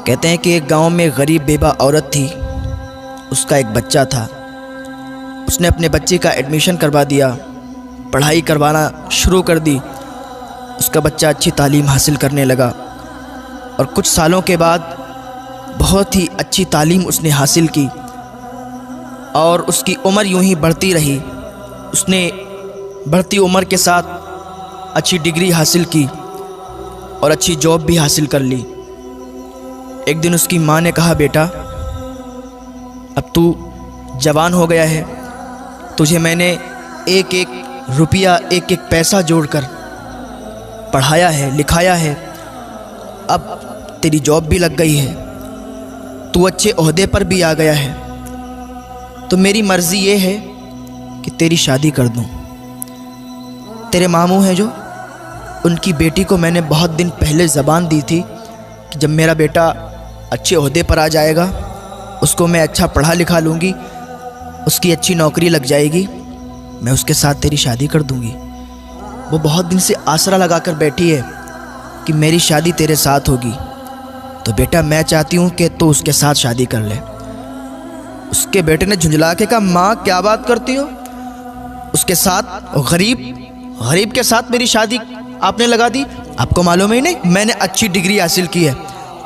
कहते हैं कि एक गांव में गरीब बेवा औरत थी। उसका एक बच्चा था। उसने अपने बच्चे का एडमिशन करवा दिया, पढ़ाई करवाना शुरू कर दी। उसका बच्चा अच्छी तालीम हासिल करने लगा और कुछ सालों के बाद बहुत ही अच्छी तालीम उसने हासिल की और उसकी उम्र यूं ही बढ़ती रही। उसने बढ़ती उम्र के साथ अच्छी डिग्री हासिल की और अच्छी जॉब भी हासिल कर ली। एक दिन उसकी माँ ने कहा, बेटा अब तू जवान हो गया है, तुझे मैंने एक एक रुपया एक एक पैसा जोड़कर पढ़ाया है, लिखाया है। अब तेरी जॉब भी लग गई है, तू अच्छे ओहदे पर भी आ गया है, तो मेरी मर्ज़ी ये है कि तेरी शादी कर दूं। तेरे मामू हैं जो, उनकी बेटी को मैंने बहुत दिन पहले ज़बान दी थी कि जब मेरा बेटा अच्छे ओहदे पर आ जाएगा, उसको मैं अच्छा पढ़ा लिखा लूँगी, उसकी अच्छी नौकरी लग जाएगी, मैं उसके साथ तेरी शादी कर दूँगी। वो बहुत दिन से आसरा लगा कर बैठी है कि मेरी शादी तेरे साथ होगी, तो बेटा मैं चाहती हूँ कि तू उसके साथ शादी कर ले। उसके बेटे ने झुंझला के कहा, माँ क्या बात करती हो, उसके साथ गरीब के साथ मेरी शादी आपने लगा दी? आपको मालूम ही नहीं मैंने अच्छी डिग्री हासिल की है?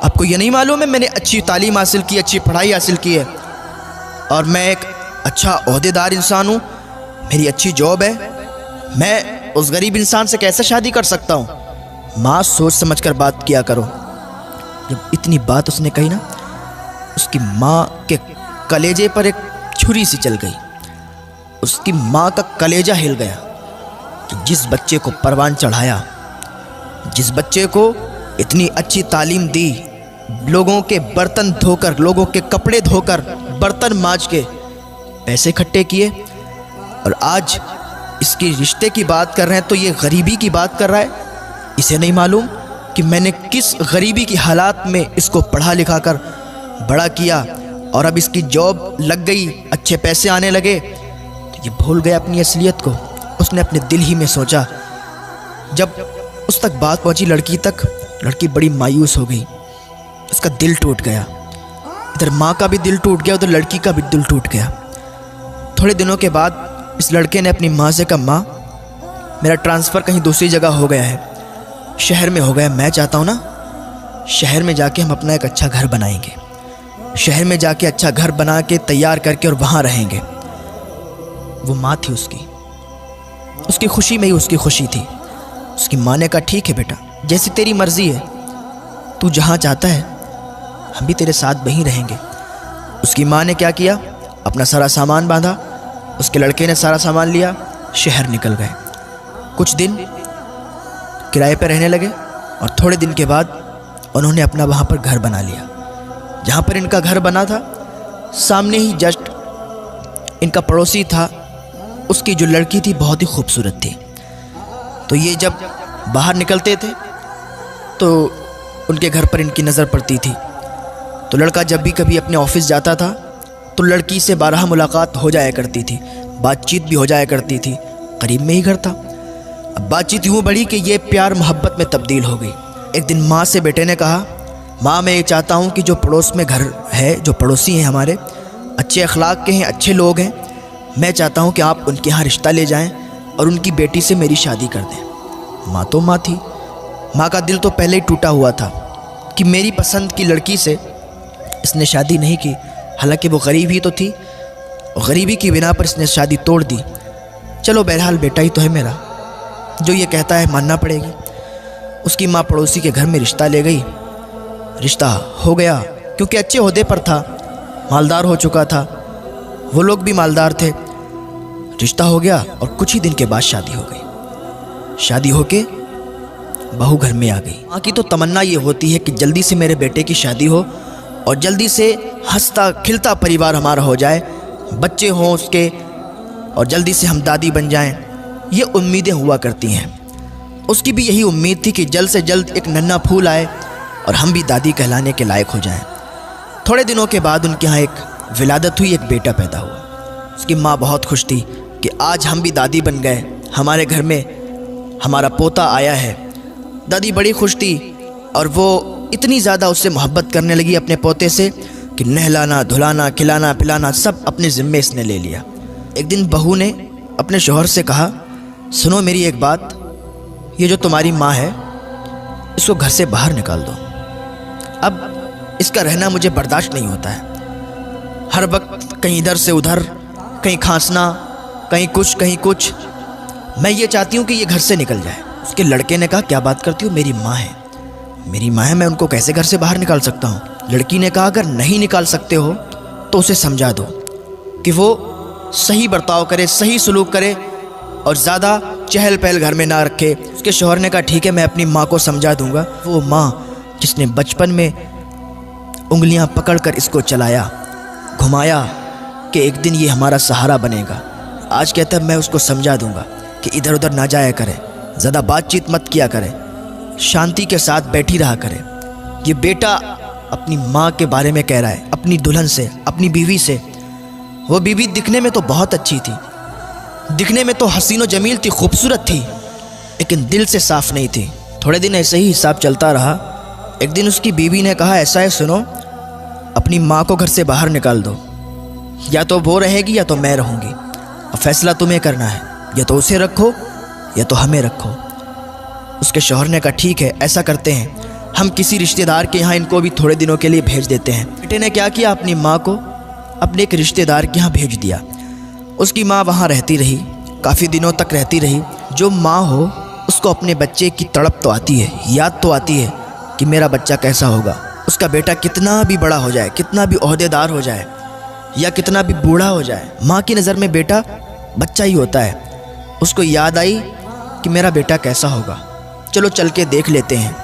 आपको ये नहीं मालूम है मैंने अच्छी तालीम हासिल की, अच्छी पढ़ाई हासिल की है और मैं एक अच्छा ओहदेदार इंसान हूँ, मेरी अच्छी जॉब है, मैं उस गरीब इंसान से कैसे शादी कर सकता हूँ? माँ सोच समझ कर बात किया करो। जब इतनी बात उसने कही ना, उसकी माँ के कलेजे पर एक छुरी सी चल गई। उसकी माँ का कलेजा हिल गया कि जिस बच्चे को परवान चढ़ाया, जिस बच्चे को इतनी अच्छी तालीम दी, लोगों के बर्तन धोकर, लोगों के कपड़े धोकर, बर्तन मांज के पैसे इकट्ठे किए, और आज इसके रिश्ते की बात कर रहे हैं तो ये गरीबी की बात कर रहा है। इसे नहीं मालूम कि मैंने किस गरीबी की हालात में इसको पढ़ा लिखा कर बड़ा किया और अब इसकी जॉब लग गई, अच्छे पैसे आने लगे, तो ये भूल गया अपनी असलियत को। उसने अपने दिल ही में सोचा। जब उस तक बात पहुंची लड़की तक, लड़की बड़ी मायूस हो गई, उसका दिल टूट गया। इधर माँ का भी दिल टूट गया, उधर लड़की का भी दिल टूट गया। थोड़े दिनों के बाद इस लड़के ने अपनी माँ से कहा, माँ मेरा ट्रांसफ़र कहीं दूसरी जगह हो गया है, शहर में हो गया, मैं चाहता हूँ ना शहर में जाके हम अपना एक अच्छा घर बनाएंगे, शहर में जाके अच्छा घर बना के तैयार करके और वहाँ रहेंगे। वो माँ थी उसकी खुशी में ही उसकी खुशी थी। उसकी माँ ने कहा, ठीक है बेटा, जैसी तेरी मर्ज़ी है, तू जहाँ चाहता है हम भी तेरे साथ वहीं रहेंगे। उसकी माँ ने क्या किया, अपना सारा सामान बांधा, उसके लड़के ने सारा सामान लिया, शहर निकल गए। कुछ दिन किराए पर रहने लगे और थोड़े दिन के बाद उन्होंने अपना वहाँ पर घर बना लिया। जहाँ पर इनका घर बना था, सामने ही जस्ट इनका पड़ोसी था, उसकी जो लड़की थी बहुत ही खूबसूरत थी। तो ये जब बाहर निकलते थे तो उनके घर पर इनकी नज़र पड़ती थी। तो लड़का जब भी कभी अपने ऑफिस जाता था तो लड़की से बारहा मुलाकात हो जाया करती थी, बातचीत भी हो जाया करती थी, करीब में ही घर था। अब बातचीत यूँ बढ़ी कि ये प्यार मोहब्बत में तब्दील हो गई। एक दिन माँ से बेटे ने कहा, माँ मैं ये चाहता हूँ कि जो पड़ोस में घर है, जो पड़ोसी हैं हमारे, अच्छे अखलाक के हैं, अच्छे लोग हैं, मैं चाहता हूँ कि आप उनके यहाँ रिश्ता ले जाएँ और उनकी बेटी से मेरी शादी कर दें। माँ तो माँ थी, माँ का दिल तो पहले ही टूटा हुआ था कि मेरी पसंद की लड़की से इसने शादी नहीं की, हालांकि वो गरीब ही तो थी, और गरीबी की बिना पर इसने शादी तोड़ दी। चलो बहरहाल बेटा ही तो है मेरा, जो ये कहता है मानना पड़ेगी। उसकी माँ पड़ोसी के घर में रिश्ता ले गई, रिश्ता हो गया, क्योंकि अच्छे ओहदे पर था, मालदार हो चुका था, वो लोग भी मालदार थे। रिश्ता हो गया और कुछ ही दिन के बाद शादी हो गई। शादी होके बहू घर में आ गई। माँ की तो तमन्ना ये होती है कि जल्दी से मेरे बेटे की शादी हो और जल्दी से हंसता खिलता परिवार हमारा हो जाए, बच्चे हों उसके, और जल्दी से हम दादी बन जाएं। ये उम्मीदें हुआ करती हैं। उसकी भी यही उम्मीद थी कि जल्द से जल्द एक नन्हा फूल आए और हम भी दादी कहलाने के लायक हो जाएं। थोड़े दिनों के बाद उनके यहाँ एक विलादत हुई, एक बेटा पैदा हुआ। उसकी माँ बहुत खुश थी कि आज हम भी दादी बन गए, हमारे घर में हमारा पोता आया है। दादी बड़ी खुश थी और वो इतनी ज़्यादा उससे मोहब्बत करने लगी अपने पोते से कि नहलाना, धुलाना, खिलाना, पिलाना सब अपने ज़िम्मे इसने ले लिया। एक दिन बहू ने अपने शौहर से कहा, सुनो मेरी एक बात, ये जो तुम्हारी माँ है इसको घर से बाहर निकाल दो। अब इसका रहना मुझे बर्दाश्त नहीं होता है। हर वक्त कहीं इधर से उधर, कहीं खांसना, कहीं कुछ। मैं ये चाहती हूँ कि ये घर से निकल जाए। उसके लड़के ने कहा, क्या बात करती हो, मेरी माँ है, मैं उनको कैसे घर से बाहर निकाल सकता हूँ। लड़की ने कहा, अगर नहीं निकाल सकते हो तो उसे समझा दो कि वो सही बर्ताव करे, सही सलूक करे और ज़्यादा चहल पहल घर में ना रखे। उसके शौहर ने कहा, ठीक है, मैं अपनी माँ को समझा दूंगा। वो माँ जिसने बचपन में उंगलियाँ पकड़कर इसको चलाया, घुमाया कि एक दिन ये हमारा सहारा बनेगा, आज कहता है मैं उसको समझा दूंगा कि इधर उधर ना जाया करे, ज़्यादा बातचीत मत किया करे, शांति के साथ बैठी रहा करे। ये बेटा अपनी माँ के बारे में कह रहा है, अपनी दुल्हन से, अपनी बीवी से। वो बीवी दिखने में तो बहुत अच्छी थी, दिखने में तो हसीनो जमील थी, खूबसूरत थी, लेकिन दिल से साफ़ नहीं थी। थोड़े दिन ऐसे ही हिसाब चलता रहा। एक दिन उसकी बीवी ने कहा, ऐसा है, सुनो, अपनी माँ को घर से बाहर निकाल दो, या तो वो रहेगी या तो मैं रहूँगी। अब फैसला तुम्हें करना है, या तो उसे रखो या तो हमें रखो। उसके शौहर ने कहा, ठीक है, ऐसा करते हैं, हम किसी रिश्तेदार के यहाँ इनको भी थोड़े दिनों के लिए भेज देते हैं। बेटे ने क्या किया, अपनी माँ को अपने एक रिश्तेदार के यहाँ भेज दिया। उसकी माँ वहाँ रहती रही, काफ़ी दिनों तक रहती रही। जो माँ हो उसको अपने बच्चे की तड़प तो आती है, याद तो आती है कि मेरा बच्चा कैसा होगा। उसका बेटा कितना भी बड़ा हो जाए, कितना भी ओहदेदार हो जाए या कितना भी बूढ़ा हो जाए, माँ की नज़र में बेटा बच्चा ही होता है। उसको याद आई कि मेरा बेटा कैसा होगा, चलो चल के देख लेते हैं।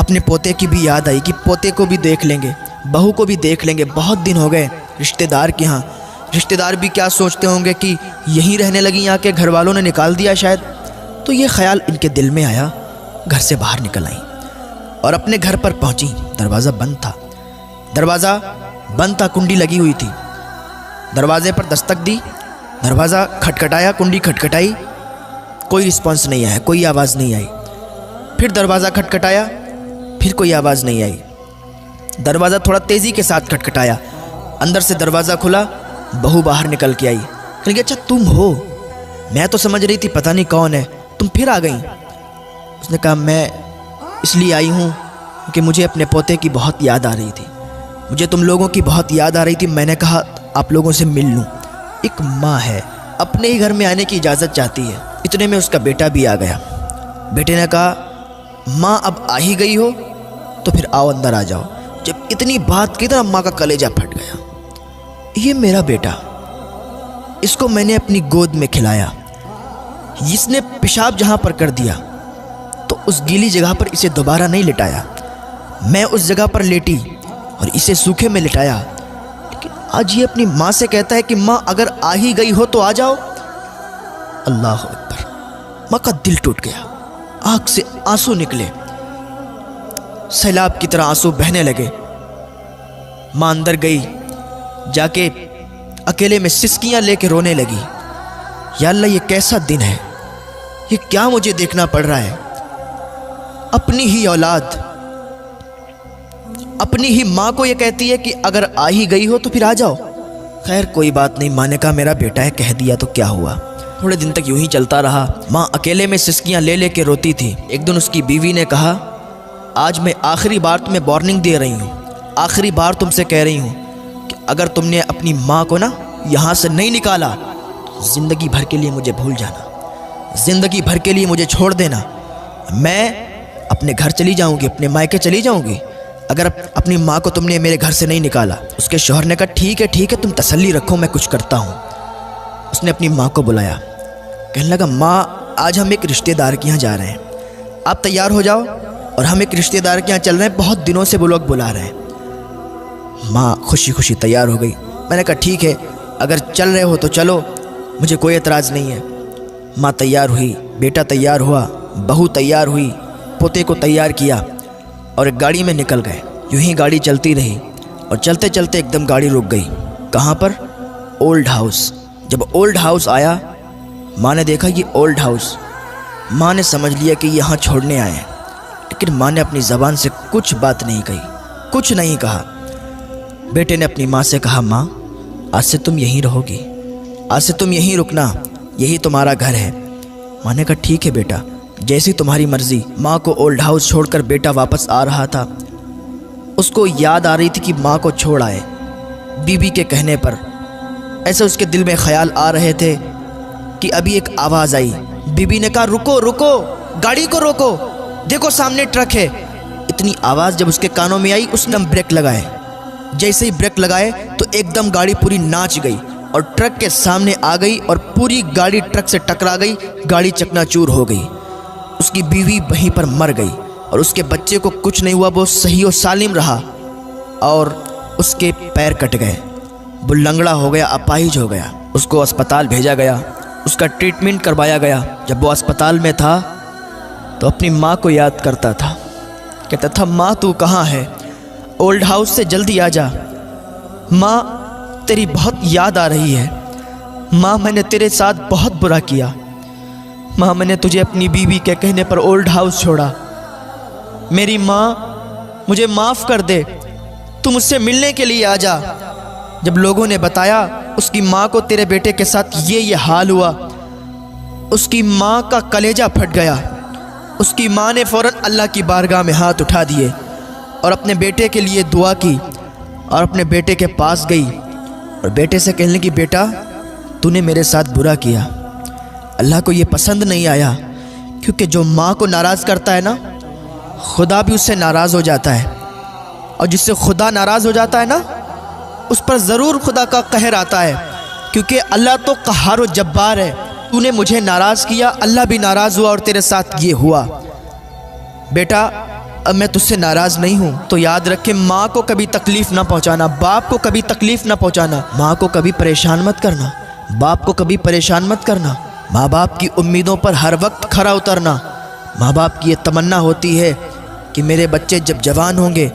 अपने पोते की भी याद आई कि पोते को भी देख लेंगे, बहू को भी देख लेंगे। बहुत दिन हो गए रिश्तेदार के यहाँ, रिश्तेदार भी क्या सोचते होंगे कि यहीं रहने लगी, यहाँ के घर वालों ने निकाल दिया शायद। तो ये ख्याल इनके दिल में आया, घर से बाहर निकल आई और अपने घर पर पहुंची। दरवाज़ा बंद था, कुंडी लगी हुई थी। दरवाजे पर दस्तक दी, दरवाज़ा खटखटाया, कुंडी खटखटाई, कोई रिस्पॉन्स नहीं आया, कोई आवाज़ नहीं आई। फिर दरवाज़ा खटखटाया, फिर कोई आवाज़ नहीं आई। दरवाज़ा थोड़ा तेज़ी के साथ खटखटाया, अंदर से दरवाज़ा खुला, बहू बाहर निकल के आई। कहेंगे, अच्छा तुम हो, मैं तो समझ रही थी पता नहीं कौन है, तुम फिर आ गई। उसने कहा, मैं इसलिए आई हूँ कि मुझे अपने पोते की बहुत याद आ रही थी, मुझे तुम लोगों की बहुत याद आ रही थी। मैंने कहा आप लोगों से मिल लूँ। एक माँ है, अपने ही घर में आने की इजाज़त चाहती है। इतने में उसका बेटा भी आ गया। बेटे ने कहा, माँ अब आ ही गई हो तो फिर आओ, अंदर आ जाओ। जब इतनी बात की तो अम्मा का कलेजा फट गया। ये मेरा बेटा, इसको मैंने अपनी गोद में खिलाया, इसने पेशाब जहाँ पर कर दिया तो उस गीली जगह पर इसे दोबारा नहीं लिटाया। मैं उस जगह पर लेटी और इसे सूखे में लिटाया, लेकिन आज ये अपनी माँ से कहता है कि माँ अगर आ ही गई हो तो आ जाओ। अल्लाह अकबर। माँ का दिल टूट गया, आँख से आंसू निकले, सैलाब की तरह आंसू बहने लगे। माँ अंदर गई, जाके अकेले में सिसकियां लेके रोने लगी। या अल्लाह, ये कैसा दिन है, ये क्या मुझे देखना पड़ रहा है। अपनी ही औलाद, अपनी ही माँ को ये कहती है कि अगर आ ही गई हो तो फिर आ जाओ। खैर कोई बात नहीं, माँ ने कहा मेरा बेटा है, कह दिया तो क्या हुआ। थोड़े दिन तक यूं ही चलता रहा। माँ अकेले में सिसकियां ले लेके रोती थी। एक दिन उसकी बीवी ने कहा, आज मैं आखिरी बार तुम्हें वार्निंग दे रही हूँ, आखिरी बार तुमसे कह रही हूँ कि अगर तुमने अपनी माँ को ना यहाँ से नहीं निकाला तो ज़िंदगी भर के लिए मुझे भूल जाना, ज़िंदगी भर के लिए मुझे छोड़ देना। मैं अपने घर चली जाऊँगी, अपने मायके चली जाऊँगी, अगर अपनी माँ को तुमने मेरे घर से नहीं निकाला। उसके शौहर ने कहा, ठीक है, तुम तसल्ली रखो, मैं कुछ करता हूँ। उसने अपनी माँ को बुलाया, कहने लगा, माँ आज हम एक रिश्तेदार के यहाँ जा रहे हैं, आप तैयार हो जाओ और हम एक रिश्तेदार के यहाँ चल रहे हैं, बहुत दिनों से वो लोग बुला रहे हैं। माँ खुशी खुशी तैयार हो गई। मैंने कहा, ठीक है, अगर चल रहे हो तो चलो, मुझे कोई एतराज़ नहीं है। माँ तैयार हुई, बेटा तैयार हुआ, बहू तैयार हुई, पोते को तैयार किया और एक गाड़ी में निकल गए। यूं ही गाड़ी चलती रही और चलते चलते एकदम गाड़ी रुक गई। कहाँ पर? Old house. जब ओल्ड हाउस आया, माँ ने देखा ये ओल्ड हाउस। माँ ने समझ लिया कि यहाँ छोड़ने आए हैं, लेकिन माँ ने अपनी ज़बान से कुछ बात नहीं कही, कुछ नहीं कहा। बेटे ने अपनी माँ से कहा, माँ आज से तुम यहीं रहोगी, आज से तुम यहीं रुकना, यही तुम्हारा घर है। माँ ने कहा ठीक है बेटा, जैसी तुम्हारी मर्ज़ी। माँ को ओल्ड हाउस छोड़कर बेटा वापस आ रहा था। उसको याद आ रही थी कि माँ को छोड़ आए बीबी के कहने पर। ऐसे उसके दिल में ख्याल आ रहे थे कि अभी एक आवाज़ आई। बीबी ने कहा रुको रुको, गाड़ी को रोको, देखो सामने ट्रक है। इतनी आवाज़ जब उसके कानों में आई, उसने ब्रेक लगाए। जैसे ही ब्रेक लगाए तो एकदम गाड़ी पूरी नाच गई और ट्रक के सामने आ गई और पूरी गाड़ी ट्रक से टकरा गई। गाड़ी चकनाचूर हो गई। उसकी बीवी वहीं पर मर गई और उसके बच्चे को कुछ नहीं हुआ, वो सही और सालिम रहा। और उसके पैर कट गए, वो लंगड़ा हो गया, अपाहिज हो गया। उसको अस्पताल भेजा गया, उसका ट्रीटमेंट करवाया गया। जब वो अस्पताल में था तो अपनी माँ को याद करता था, कहता था माँ तू कहाँ है, ओल्ड हाउस से जल्दी आ जा, माँ तेरी बहुत याद आ रही है, माँ मैंने तेरे साथ बहुत बुरा किया, माँ मैंने तुझे अपनी बीवी के कहने पर ओल्ड हाउस छोड़ा, मेरी माँ मुझे माफ़ कर दे, तू मुझसे मिलने के लिए आ जा। जब लोगों ने बताया उसकी माँ को तेरे बेटे के साथ ये हाल हुआ, उसकी माँ का कलेजा फट गया। उसकी माँ ने फ़ौरन अल्लाह की बारगाह में हाथ उठा दिए और अपने बेटे के लिए दुआ की और अपने बेटे के पास गई और बेटे से कहने लगी बेटा तूने मेरे साथ बुरा किया, अल्लाह को ये पसंद नहीं आया, क्योंकि जो माँ को नाराज़ करता है ना, खुदा भी उससे नाराज़ हो जाता है, और जिससे खुदा नाराज़ हो जाता है ना, उस पर ज़रूर खुदा का कहर आता है, क्योंकि अल्लाह तो क़हार व जब्बार है। तूने मुझे नाराज़ किया, अल्लाह भी नाराज़ हुआ और तेरे साथ ये हुआ। बेटा अब मैं तुझसे नाराज़ नहीं हूँ, तो याद रखे माँ को कभी तकलीफ़ ना पहुँचाना, बाप को कभी तकलीफ़ ना पहुँचाना, माँ को कभी परेशान मत करना, बाप को कभी परेशान मत करना। माँ बाप की उम्मीदों पर हर वक्त खरा उतरना। माँ बाप की ये तमन्ना होती है कि मेरे बच्चे जब जवान होंगे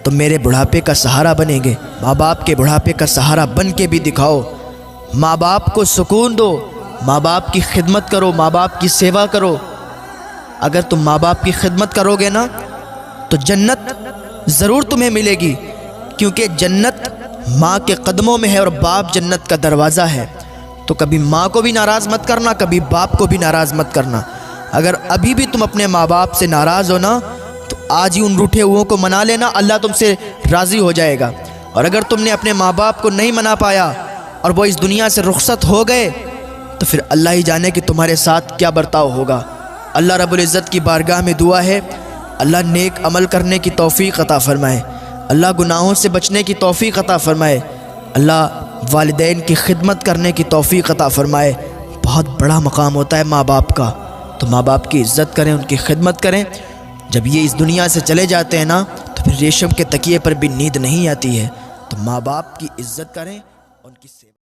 तो मेरे बुढ़ापे का सहारा बनेंगे। माँ बाप के बुढ़ापे का सहारा बन के भी दिखाओ। माँ बाप को सुकून दो, माँ बाप की खिदमत करो, माँ बाप की सेवा करो। अगर तुम माँ बाप की खिदमत करोगे ना तो जन्नत ज़रूर तुम्हें मिलेगी, क्योंकि जन्नत माँ के कदमों में है और बाप जन्नत का दरवाज़ा है। तो कभी माँ को भी नाराज़ मत करना, कभी बाप को भी नाराज़ मत करना। अगर अभी भी तुम अपने माँ बाप से नाराज़ हो ना, तो आज ही उन रूठे हुओं को मना लेना, अल्लाह तुमसे राज़ी हो जाएगा। और अगर तुमने अपने माँ बाप को नहीं मना पाया और वो इस दुनिया से रुखसत हो गए, तो फिर अल्लाह ही जाने कि तुम्हारे साथ क्या बर्ताव होगा। अल्लाह रब्बुल इज़्ज़त की बारगाह में दुआ है, अल्लाह नेक अमल करने की तौफ़ीक़ अता फ़रमाए, अल्लाह गुनाहों से बचने की तौफ़ीक़ अता फ़रमाए, अल्लाह वालिदैन की खिदमत करने की तौफ़ीक़ अता फ़रमाए। बहुत बड़ा मकाम होता है माँ बाप का, तो माँ बाप की इज़्ज़त करें, उनकी खिदमत करें। जब ये इस दुनिया से चले जाते हैं ना, तो फिर रेशम के तकिए पर भी नींद नहीं आती है। तो माँ बाप की इज़्ज़त करें, उनकी सेवा